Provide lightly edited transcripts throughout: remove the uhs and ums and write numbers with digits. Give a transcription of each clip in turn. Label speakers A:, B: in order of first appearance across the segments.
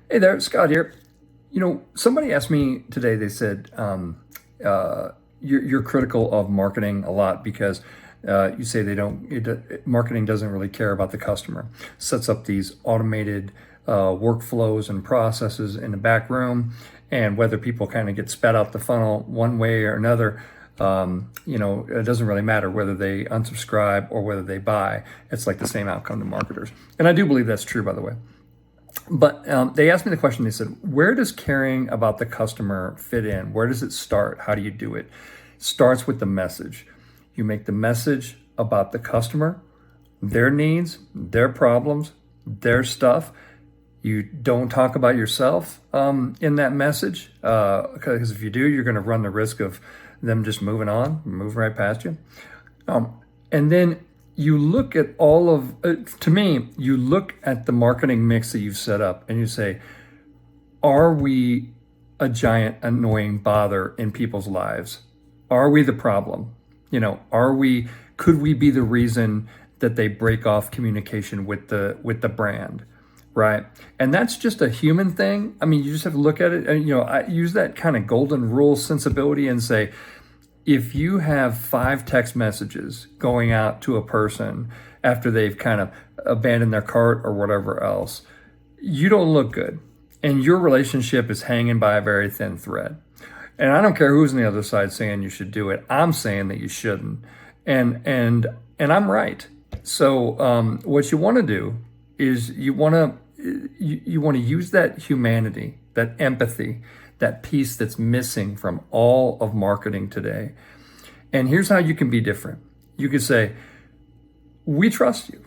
A: Hey there, Scott here. Somebody asked me today, they said, you're critical of marketing a lot because you say marketing doesn't really care about the customer. Sets up these automated workflows and processes in the back room, and whether people kind of get spat out the funnel one way or another, it doesn't really matter whether they unsubscribe or whether they buy. It's like the same outcome to marketers. And I do believe that's true, by the way. But they asked me the question, they said, where does caring about the customer fit in? Where does it start? How do you do it? Starts with the message. You make the message about the customer, their needs, their problems, their stuff. You don't talk about yourself in that message, because if you do, you're going to run the risk of them just moving right past you. And then you look at to me, you look at the marketing mix that you've set up and you say, are we a giant annoying bother in people's lives? Are we the problem? Could we be the reason that they break off communication with the brand? Right. And that's just a human thing. I mean, you just have to look at it and, I use that kind of golden rule sensibility and say, if you have 5 text messages going out to a person after they've kind of abandoned their cart or whatever else, you don't look good. And your relationship is hanging by a very thin thread. And I don't care who's on the other side saying you should do it. I'm saying that you shouldn't. And I'm right. So what you want to do is you want to use that humanity, that empathy, that piece that's missing from all of marketing today. And here's how you can be different. You could say, we trust you.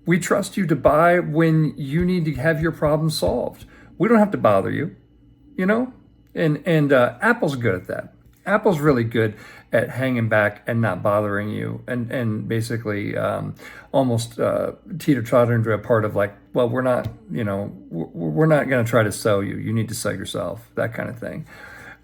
A: We trust you to buy when you need to have your problem solved. We don't have to bother you, And Apple's good at that. Apple's really good at hanging back and not bothering you, and basically almost teeter-tottering to a part of like, well, we're not going to try to sell you. You need to sell yourself, that kind of thing.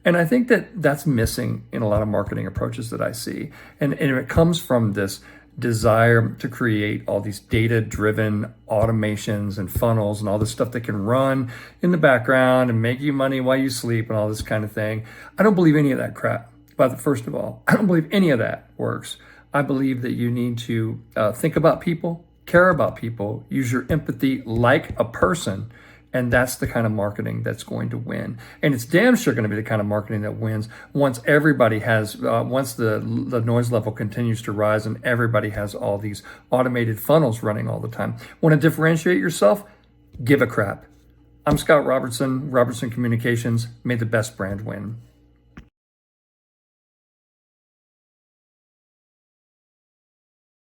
A: And I think that that's missing in a lot of marketing approaches that I see. And it comes from this desire to create all these data-driven automations and funnels and all this stuff that can run in the background and make you money while you sleep and all this kind of thing. I don't believe any of that crap. But first of all, I don't believe any of that works. I believe that you need to think about people, care about people, use your empathy like a person, and that's the kind of marketing that's going to win. And it's damn sure going to be the kind of marketing that wins once everybody has, once the noise level continues to rise and everybody has all these automated funnels running all the time. Want to differentiate yourself? Give a crap. I'm Scott Robertson, Robertson Communications. May the best brand win.